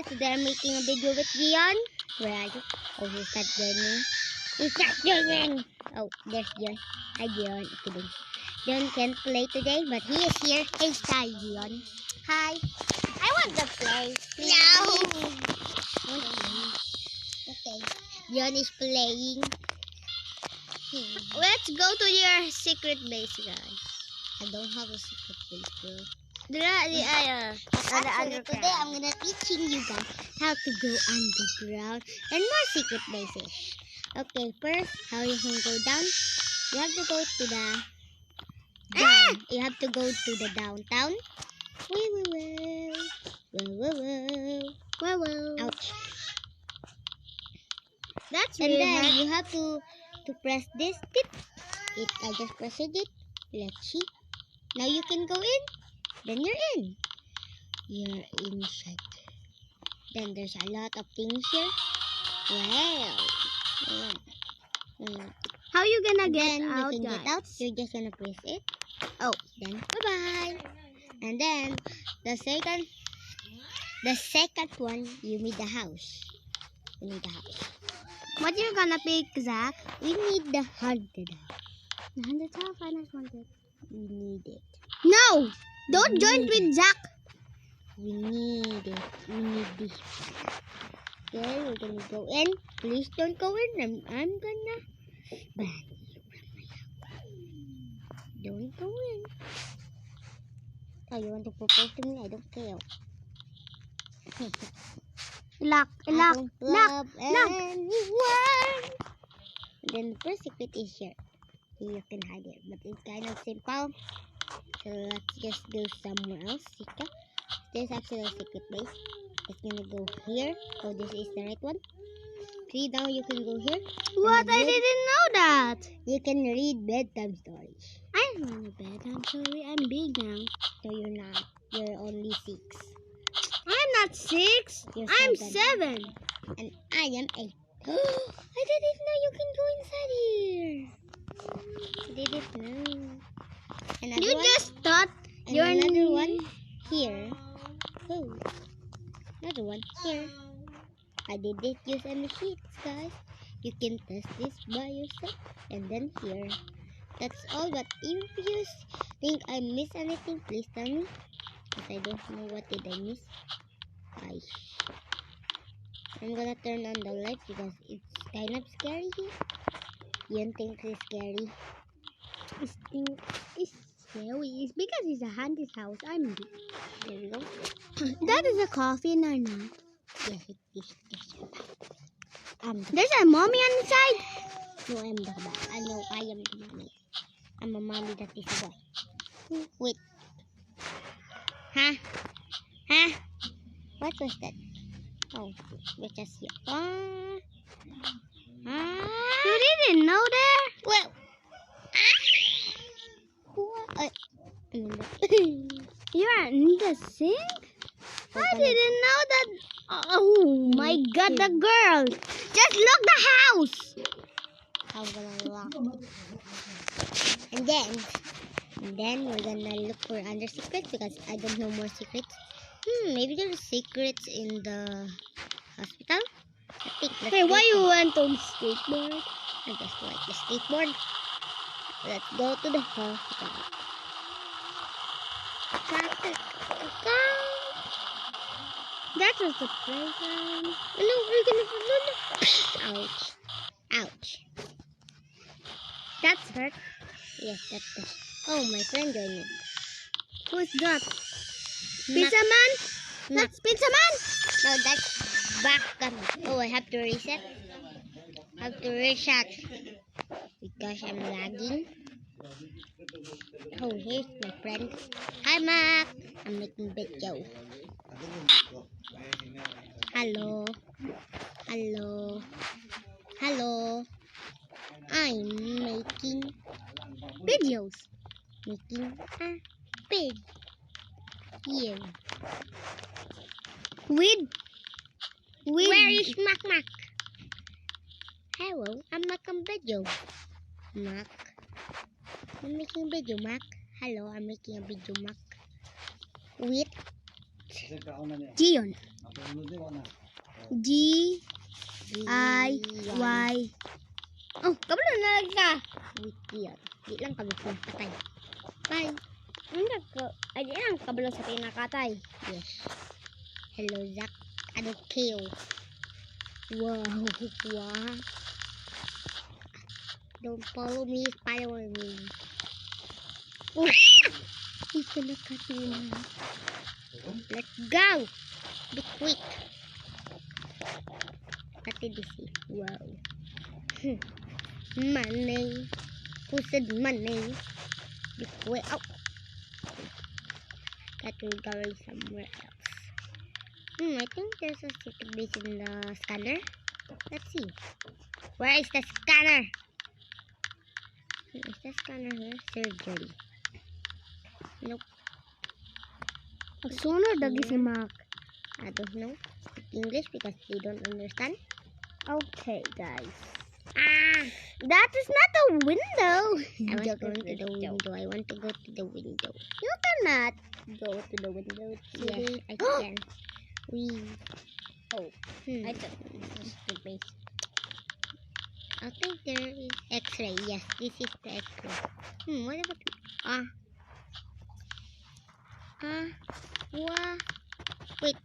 guys, today I'm making a video with Gion. Where are you? Oh, he's not joining. He's not joining! Oh, there's Gion. Hi Gion. Kidding. Gion can't play today, but he is here. Hey, hi Gion. Hi. I want to play. No! Okay. Gion is playing. Let's go to your secret base, guys. I don't have a secret base, bro. Underground. Today I'm gonna teaching you guys how to go underground and more secret bases. Okay, first, how you can go down? You have to go to the down. You have to go to the downtown. Ouch. That's And really then hard. you have to press this tip. I just pressed it. Let's see. Now you can go in. Then you're in. You're inside. Then there's a lot of things here. Wow. How you gonna get Then out, you can guys? get out. You're just gonna press it. Oh, then bye-bye. And then the second one, you need the house. You need the house. What you gonna pick, Zach? We need the haunted house. The 100,000 finance wanted. We need it. No! Don't join with Zach. We need it. We need this. Okay, we're gonna go in. Please don't go in. I'm gonna ban you from my house. Don't go in. Oh, you want to propose to me? I don't care. Lock. I don't love anyone. And then the first secret is here. You can hide it, but it's kind of simple. So let's just go somewhere else. There's actually a secret base. It's gonna go here. Oh, this is the right one. See, now you can go here. What? I didn't know that. You can read bedtime stories. I don't want a bed. I'm sorry. I'm big now. No, you're not. You're only 6. I'm not 6. You're I'm 7. 7. And I am 8. I didn't know you can go inside here. I didn't know. Another You one? just thought And you're another one here. Oh, another one here. I didn't use any sheets, guys. You can test this by yourself. And then here. That's all. But if you think I missed anything, please tell me. Because I don't know what did I miss. I'm gonna turn on the light because it's kind of scary here. You think it's scary? It's scary. It's because it's a haunted house. I'm big. There we go. That is a coffin or not? Yes, it is. There's a mommy on the side. No, I'm the back. I know I am the mommy. I'm a mommy that is a boy. Wait. Huh? What was that? Oh, we're just here. You didn't know that? Well. You are in the sink? I didn't know that. Oh my God, the girl! Just lock the house. I'm gonna lock. And then we're gonna look for other secrets because I don't know more secrets. Maybe there's secrets in the hospital. I think. Hey, why you went on skateboard? I just like the skateboard. Let's go to the hospital. That was the playground. No, we're gonna. Ouch. That's hurt. Yes, that's the. Oh, my friend joined me. Who's that? Pizza Man? Knock. That's Pizza Man. No, that's back camera. Oh, I have to reset. Because I'm lagging. Oh, here's my friend. Hi, Mac. I'm making video. Hello. I'm making videos. Making a big here. With Where is Mac? Hello, I'm making video. Mac. I'm making video, Mac. Hello, I'm making a video, Mac. With Gion. G-I-Y. Oh, kabalo na lang ka. Wait, Gion. Di lang kami patay. Bye. Hindi ko. Ay, di lang kabalo sa pinakatay. Yes. Hello, Zach. Ano kill? Wow. Wow. Don't follow me, follow me. Oh, hindi ko nakatulong. Let's go. Be quick. What did you see? Wow. Money. Who said money? Be quick. Oh. That will go somewhere else. I think there's a secret base in the scanner. Let's see. Where is the scanner? Is the scanner here? Surgery. Nope. Sunod lagi si Mac. I don't know. Speak English because they don't understand. Okay, guys. Ah! That is not a window. I was going to the window. I want to go to the window. You cannot go to the window. Yes, I can. We. Oh, I don't. I think there is X-ray. Yes, this is the X-ray. What about what? Wait.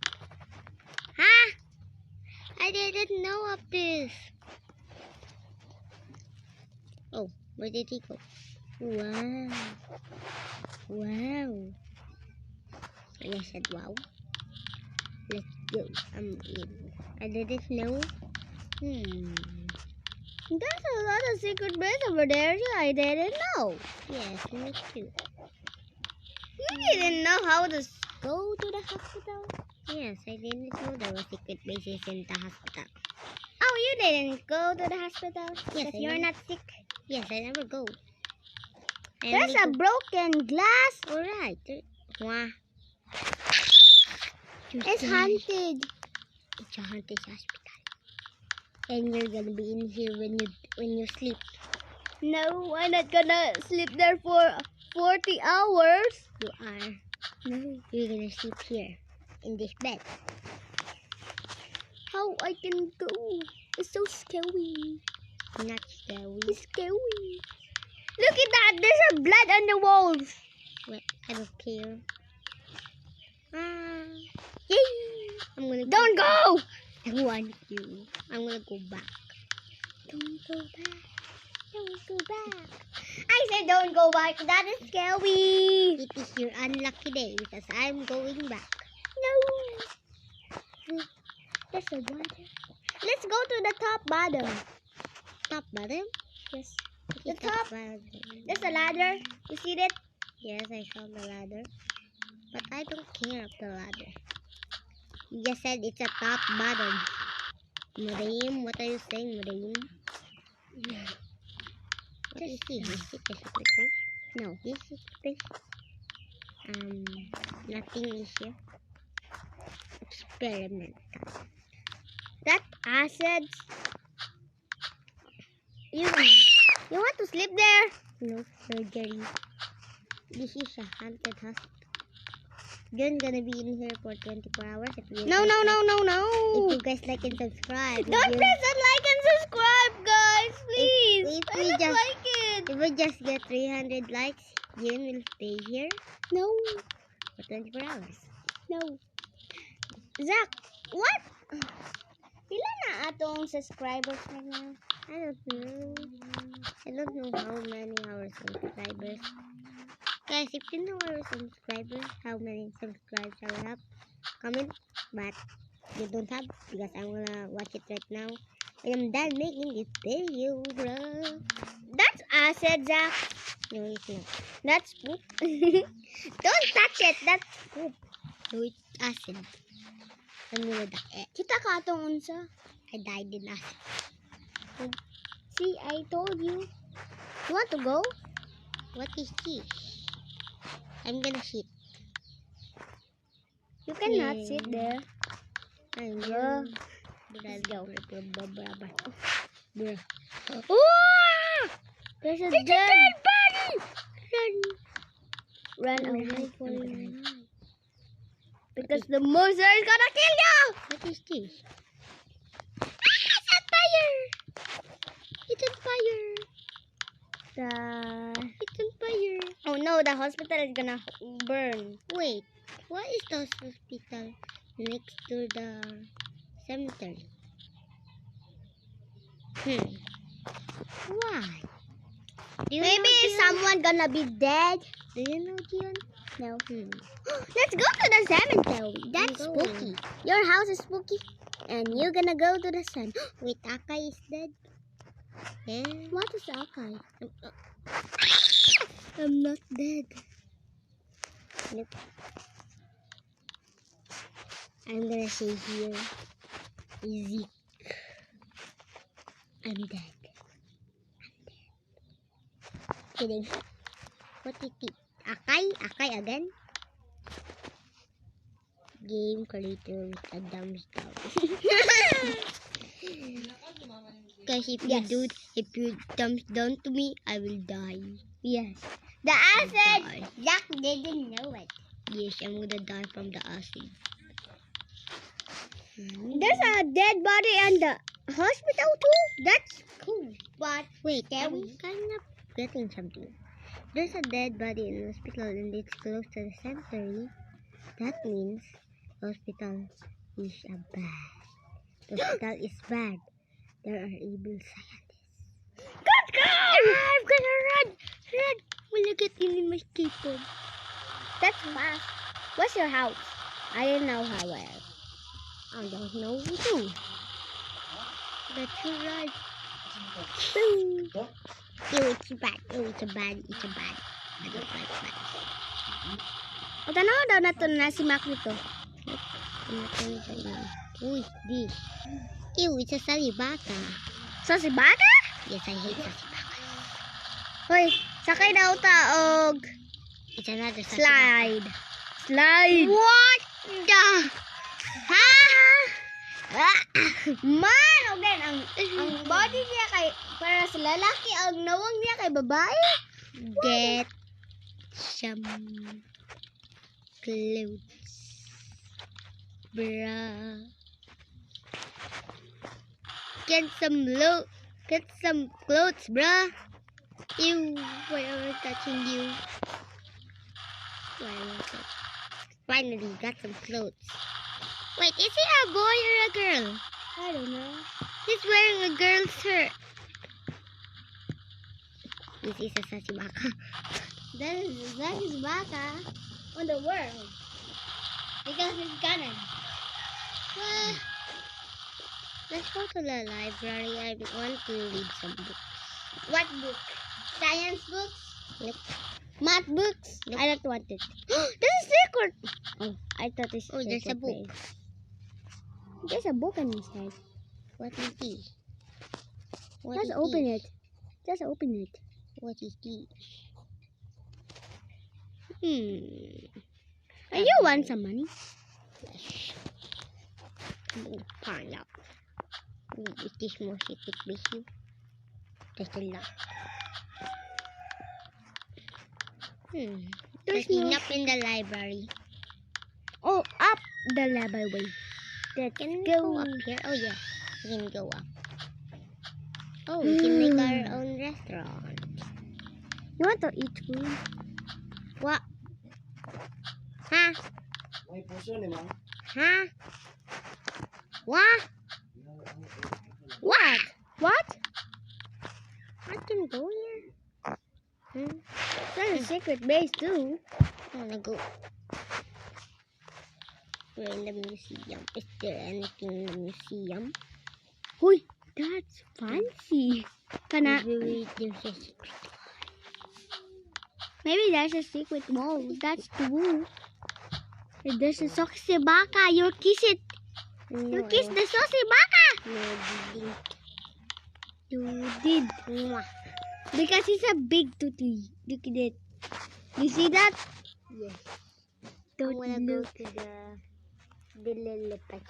I didn't know of this. Oh, where did he go? Wow. Wow. I said wow. Let's go. I'm in. I didn't know. There's a lot of secret base over there. I didn't know. Yes, me too. You didn't know how to go to the hospital? Yes, I didn't know there were secret bases in the hospital. Oh, you didn't go to the hospital? Yes, Because you're not sick. Yes, I never go. There's a broken glass. Alright. Wow. It's haunted. It's a haunted hospital. And you're gonna be in here when you sleep. No, I'm not gonna sleep there for 40 hours. You are. No, you're gonna sleep here in this bed. How I can go? It's so scary. Not scary. It's scary. Look at that. There's a blood on the walls. Well, I don't care. Yay! I'm gonna Don't go. I want you. I'm gonna go back. Don't go back. Don't go back. I said don't go back. That is scary. It is your unlucky day because I'm going back. No. There's a water. Let's go to the top bottom. Top bottom? Yes. The top. bottom. There's a ladder. You see it? Yes, I saw the ladder. But I don't care of the ladder. You just said it's a top bottom. Miriam, what are you saying, Miriam? What is this? Is it a secret place? No, this is secret place. Nothing is here. Experiment. That acid. You want to sleep there? No surgery. This is a haunted hospital. You're gonna be in here for 24 hours. If you No. If you guys like and subscribe. Don't press that like and subscribe, guys. Please. If I we don't just- like it. If we just get 300 likes, June will stay here No. for 24 hours. No. Zach, what? Ilan na atong subscribers right now? I don't know. I don't know how many our subscribers. Guys, if you know our subscribers, how many subscribers I will have, comment. But you don't have because I'm gonna watch it right now. I am done making this video, bro. That's acid, Zach. No, it's not. That's poop. Don't touch it. That's poop. No, it's acid. I'm gonna die. Kita ka atong unsa. I died in acid. See, I told you. You want to go? What is this? I'm gonna shit. You cannot sit there. I'm Bruh. Let's go. Oh! There's a dead body! Run. Run I'm away gonna for hide. your I'm gonna life. hide. Be because the monster is gonna kill you. What is this? It's on fire. It's on fire. It's on fire. Oh no, the hospital is gonna burn. Wait, what is the hospital next to the cemetery? Why? Do you Maybe know, Dion? someone gonna be dead. Do you know, Dion? No. Let's go to the cemetery. That's Go. spooky. Your house is spooky, and you're gonna go to the cemetery. Wait, Akai is dead. Yeah. What is Akai? I'm not dead. Nope. I'm gonna say here, Zeke. I'm dead. Kidding. What is it? Akai? Akai again? Game creator with a thumbs down. Because if you thumbs down to me, I will die. Yes. The Die. acid. Jack didn't know it. Yes, I'm gonna die from the acid. There's a dead body in the hospital too. That's cool. But Wait, I'm kind of getting something. There's a dead body in the hospital and it's close to the cemetery. That means the hospital is bad. The hospital is bad. There are evil scientists. let's go. I'm gonna run. Run. Will you get in my skateboard? That's fast. What's your house? I don't know how well. I don't know too. But you're right. Boom. Ew, it's bad. Ew, it's bad. It's bad. I don't like bad. O tanaw daw na to na si Mac nito. Who is this? Ew, it's a salibaka. So si Baka? Yes, I hate salibaka. Hoy, sakay daw ta og It's another salibaka. slide. Slide. What the? Ha? Man, og then ang body niya kay para sa lalaki, ang nawang niya kay babae. Get some clothes, bruh. Get some clothes, bruh. Ew, why am I touching you? Why am I touching? Finally, got some clothes. Wait, is he a boy or a girl? I don't know. He's wearing a girl's shirt. This is a sasibaka. That is Baka on the world. Because it's canon. Well, let's go to the library. I want to read some books. What book? Science books? Nope. Math books? Nope. I don't want it. There's a secret. Oh, I thought it's Oh, there's a secret book. place. There's a book inside. What is this? What Just is open this? it. Just open it. What is this? And you want some money? Yes. Find out. Is this more secret issue? There's a lot. There's There's no- enough in the library. Oh, up the library. Let's Can we go. go up here? Oh yeah, we can go up. Oh, we can make our own restaurant. You want to eat food? What? Huh? May puso ni Mang. Huh? What? What? What? I can go here. There's a secret base too. I wanna go. We're in the museum. Is there anything in the museum? Uy, that's fancy. Kana, Maybe there's a secret. maybe there's a secret wall. That's the wall. And there's a Soxy Baka. You kiss it. You No, kiss the Soxy Baka. no, didn't. You did. Mwah. Because it's a big tutu. Look at it. You see that? Yes. Don't I wanna go look. to the Lilliput.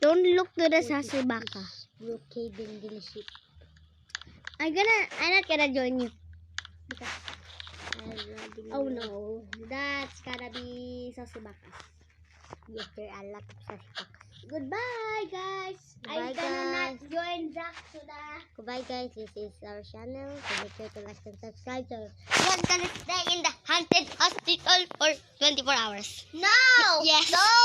Don't look to the Soxy Baka. Brookhaven dealership. I'm not gonna join you. I Oh no, that's gonna be Sosibakas. Yes, there are a lot of suspects. Goodbye, guys. Goodbye, I'm gonna not guys. join Zach to the. Goodbye, guys. This is our channel. So make sure to like and subscribe. So we're gonna stay in the haunted hospital for 24 hours. No. Yes. No.